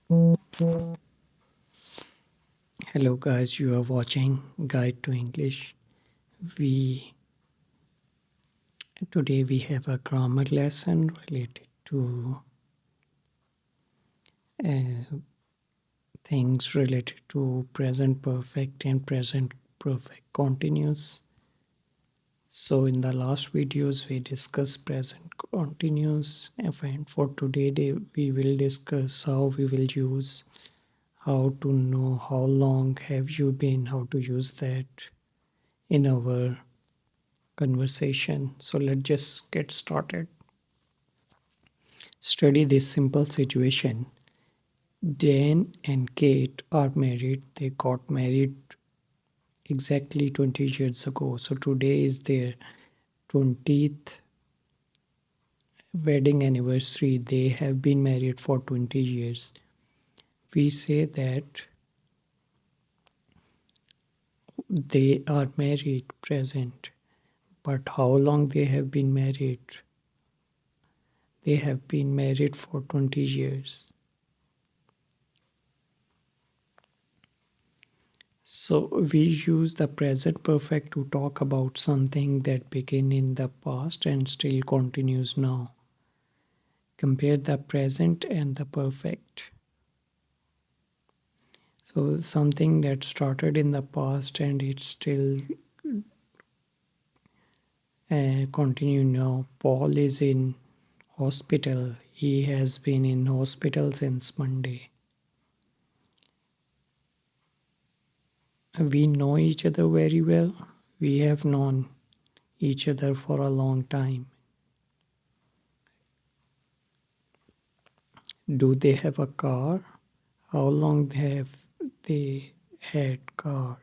Hello guys, you are watching Guide to English. We Today we have a grammar lesson related to uh, things related to present perfect and present perfect continuous. So in the last videos we discussed present continuous, and for today we will discuss how we will use, how to know how long have you been, how to use that in our conversation. So let's just get started. Study this simple situation. Dan and Kate are married. They got married exactly 20 years ago. So today is their 20th wedding anniversary. They have been married for 20 years. We say that they are married present, but how long they have been married? They have been married for 20 years. So we use the present perfect to talk about something that began in the past and still continues now. Compare the present and the perfect. So something that started in the past and it still continue now. Paul is in hospital. He has been in hospital since Monday. We know each other very well. We have known each other for a long time. Do they have a car? How long have they had car?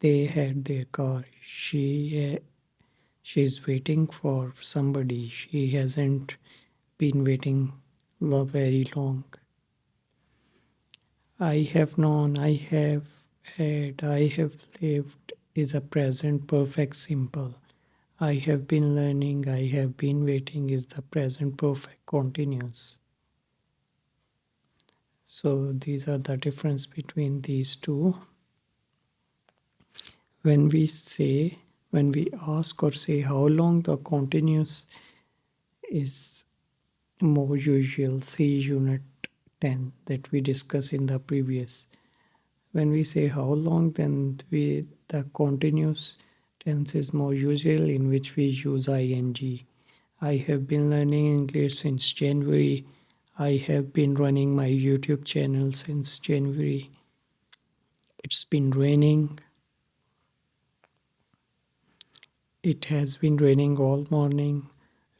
They had their car. She's waiting for somebody. She hasn't been waiting very long. I have known, I have had, I have lived is a present perfect simple. I have been learning, I have been waiting is the present perfect continuous. So these are the difference between these two. When we say, when we ask or say how long, the continuous is more usual. See unit 10 that we discussed in the previous. When we say how long, then the continuous tense is more usual, in which we use ing. I have been learning English since January. I have been running my YouTube channel since January. It's been raining. It has been raining all morning.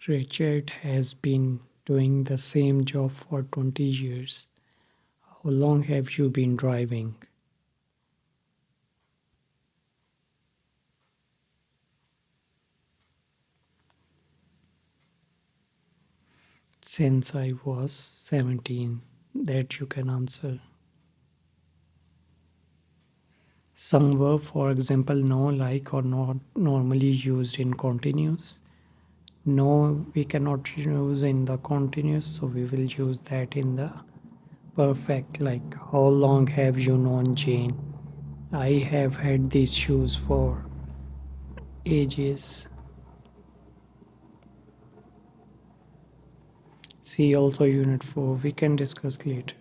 Richard has been doing the same job for 20 years. How long have you been driving? Since I was 17. That you can answer. Some verb, for example, no, like, or not, normally used in continuous. No, we cannot use in the continuous, so we will use that in the perfect. Like, how long have you known Jane? I have had these shoes for ages. See also unit 4, we can discuss later.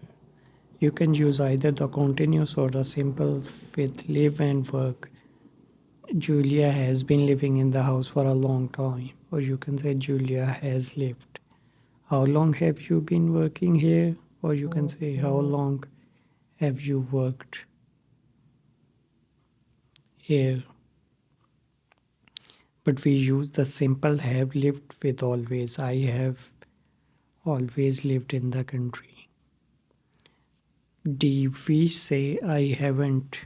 You can use either the continuous or the simple with live and work. Julia has been living in the house for a long time, or you can say Julia has lived. How long have you been working here? Or you can say how long have you worked here? But we use the simple have lived with always. I have always lived in the country. D, we say I haven't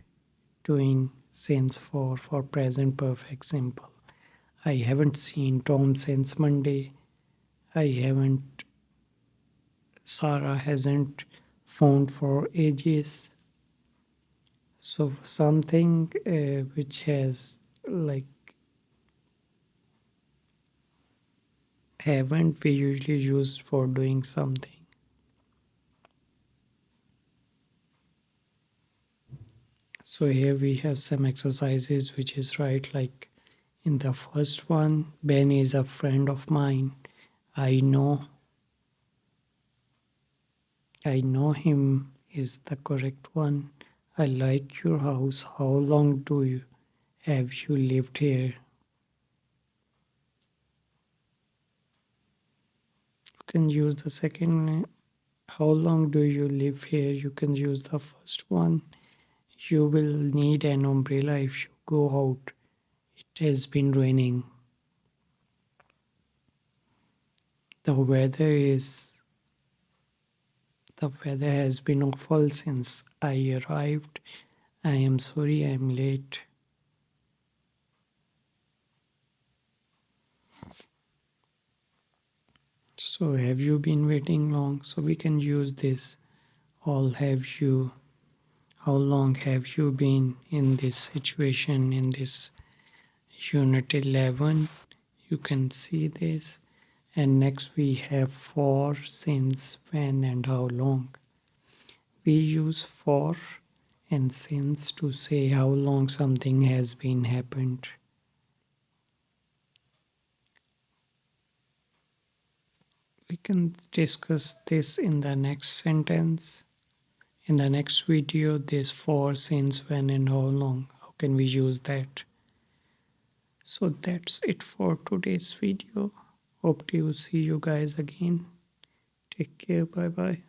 doing since for present perfect simple. I haven't seen Tom since Monday. I haven't Sarah hasn't phoned for ages. So something which has like haven't we usually use for doing something. So here we have some exercises which is right, like in the first one, Ben is a friend of mine. I know I know him is the correct one. I like your house. How long do you have you lived here? You can use the second. How long do you live here? You can use the first one. You will need an umbrella if you go out. It has been raining. The weather is the weather has been awful since I arrived. I am sorry I am late. So have you been waiting long? So we can use this. All have you How long have you been in this situation in this unit 11? You can see this. And next we have for, since, when, and how long. We use for and since to say how long something has been happened. We can discuss this in the next sentence. In the next video, this for, since, when, and how long. How can we use that? So that's it for today's video. Hope to see you guys again. Take care. Bye bye.